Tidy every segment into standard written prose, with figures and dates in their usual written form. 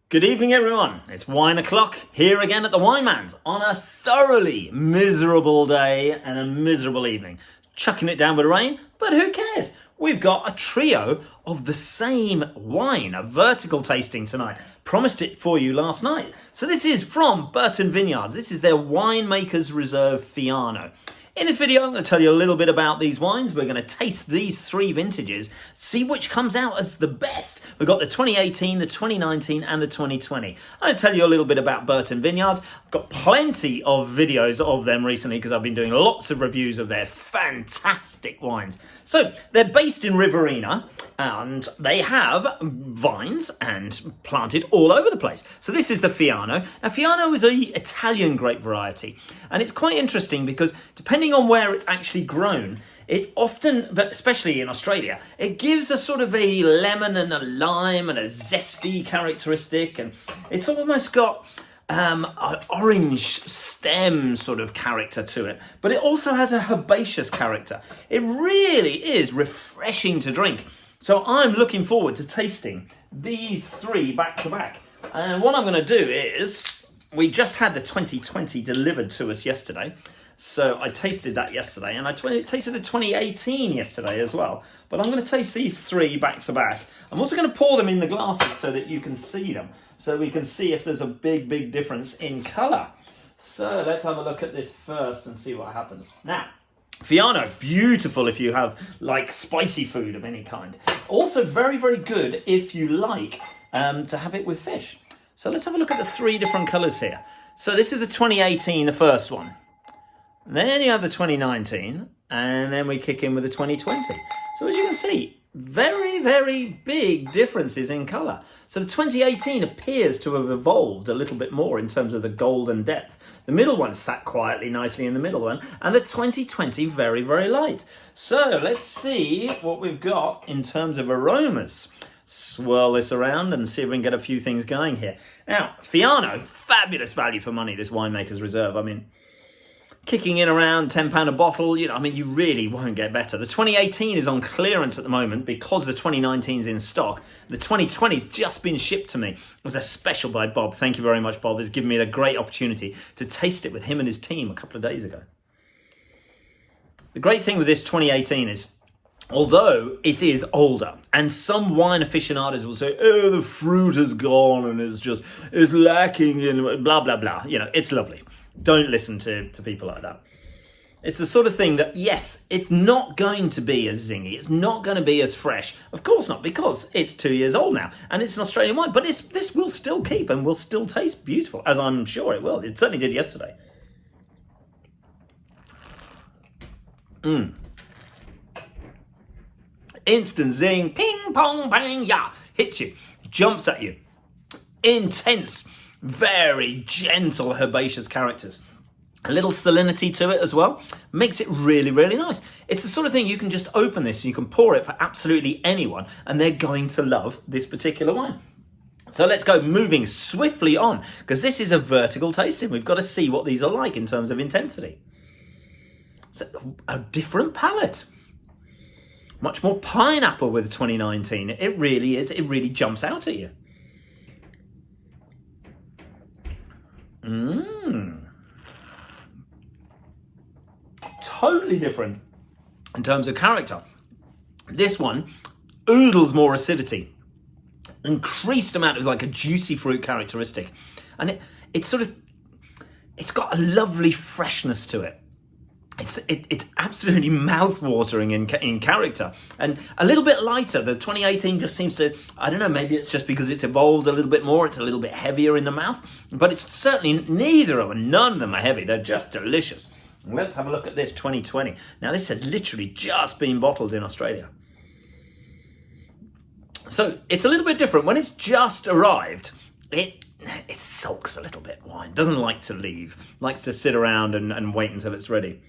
Good evening, everyone. It's wine o'clock here again at the Wineman's on a thoroughly miserable day and a miserable evening. Chucking it down with rain, but who cares? We've got a trio of the same wine, a vertical tasting tonight. Promised it for you last night. So this is from Berton Vineyards. This is their Winemakers Reserve Fiano. In this video, I'm going to tell you a little bit about these wines. We're going to taste these three vintages, see which comes out as the best. We've got the 2018, the 2019, and the 2020. I'm going to tell you a little bit about Berton Vineyards. I've got plenty of videos of them recently because I've been doing lots of reviews of their fantastic wines. So they're based in Riverina and they have vines and planted all over the place. So this is the Fiano. Now Fiano is an Italian grape variety, and it's quite interesting because depending on where it's actually grown, it often, but especially in Australia, it gives a sort of a lemon and a lime and a zesty characteristic, and it's almost got an orange stem sort of character to it, but it also has a herbaceous character. It really is refreshing to drink. So I'm looking forward to tasting these three back to back. And what I'm going to do is, we just had the 2020 delivered to us yesterday. So I tasted that yesterday, and I tasted the 2018 yesterday as well. But I'm going to taste these three back to back. I'm also going to pour them in the glasses so that you can see them. So we can see if there's a big difference in colour. So let's have a look at this first and see what happens. Now, Fiano, beautiful if you have like spicy food of any kind. Also very good if you like to have it with fish. So let's have a look at the three different colours here. So this is the 2018, the first one. Then you have the 2019, and then we kick in with the 2020. So as you can see, very big differences in colour. So the 2018 appears to have evolved a little bit more in terms of the golden depth. The middle one sat quietly nicely in the middle one, and the 2020 very light. So let's see what we've got in terms of aromas. Swirl this around and see if we can get a few things going here. Now, Fiano, fabulous value for money, this Winemakers Reserve. I mean, kicking in around £10 a bottle, you really won't get better. The 2018 is on clearance at the moment because the 2019 is in stock. The 2020's just been shipped to me. It was a special by Bob. Thank you very much, Bob. It's given me the great opportunity to taste it with him and his team a couple of days ago. The great thing with this 2018 is, although it is older, and some wine aficionados will say, oh, the fruit has gone and it's lacking in blah, blah. It's lovely. Don't listen to people like that. It's the sort of thing that, yes, it's not going to be as zingy. It's not going to be as fresh. Of course not, because it's 2 years old now and it's an Australian wine. But this will still keep and will still taste beautiful, as I'm sure it will. It certainly did yesterday. Instant zing, ping, pong, bang, yeah. Hits you, jumps at you. Intense, very gentle herbaceous characters. A little salinity to it as well. Makes it really nice. It's the sort of thing you can just open this and you can pour it for absolutely anyone and they're going to love this particular wine. So let's go moving swiftly on, because this is a vertical tasting. We've got to see what these are like in terms of intensity. So a different palate. Much more pineapple with the 2019. It really is. It really jumps out at you. Totally different in terms of character. This one oodles more acidity, increased amount of like a juicy fruit characteristic, and it's got a lovely freshness to it. It's absolutely mouth-watering in character, and a little bit lighter. The 2018 just seems to, I don't know, maybe it's just because it's evolved a little bit more. It's a little bit heavier in the mouth, but it's certainly none of them are heavy. They're just delicious. Let's have a look at this 2020. Now this has literally just been bottled in Australia. So it's a little bit different. When it's just arrived, it sulks a little bit. Wine doesn't like to leave, likes to sit around and wait until it's ready.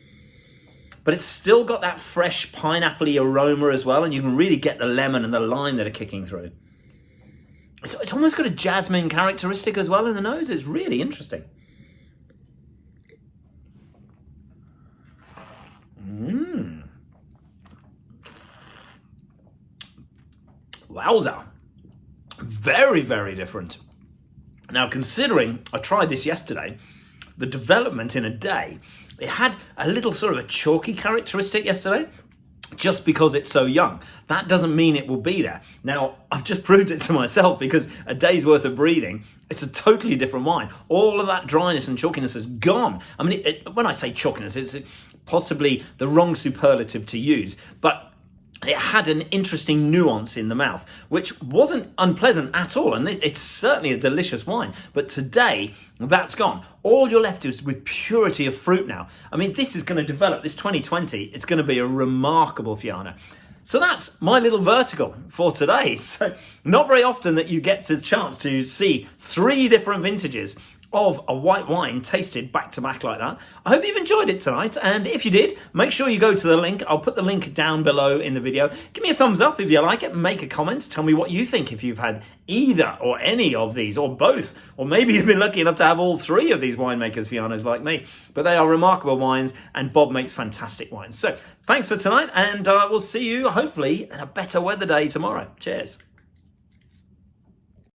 But it's still got that fresh pineapple-y aroma as well, and you can really get the lemon and the lime that are kicking through. It's almost got a jasmine characteristic as well in the nose. It's really interesting. Wowza. Very different. Now, considering I tried this yesterday, the development in a day, it had a little sort of a chalky characteristic yesterday. Just because it's so young, that doesn't mean it will be there. Now, I've just proved it to myself because a day's worth of breathing, it's a totally different wine. All of that dryness and chalkiness is gone. I mean, when I say chalkiness, it's possibly the wrong superlative to use, but it had an interesting nuance in the mouth, which wasn't unpleasant at all. And it's certainly a delicious wine. But today, that's gone. All you're left is with purity of fruit now. I mean, this is going to develop, this 2020, it's going to be a remarkable Fiano. So that's my little vertical for today. So not very often that you get the chance to see 3 different vintages of a white wine tasted back to back like that. I hope you've enjoyed it tonight, and if you did, make sure you go to the link. I'll put the link down below in the video. Give me a thumbs up if you like it, make a comment, tell me what you think if you've had either or any of these, or both, or maybe you've been lucky enough to have all 3 of these Winemakers Fianos like me. But they are remarkable wines, and Bob makes fantastic wines. So thanks for tonight, and we'll see you hopefully in a better weather day tomorrow. Cheers.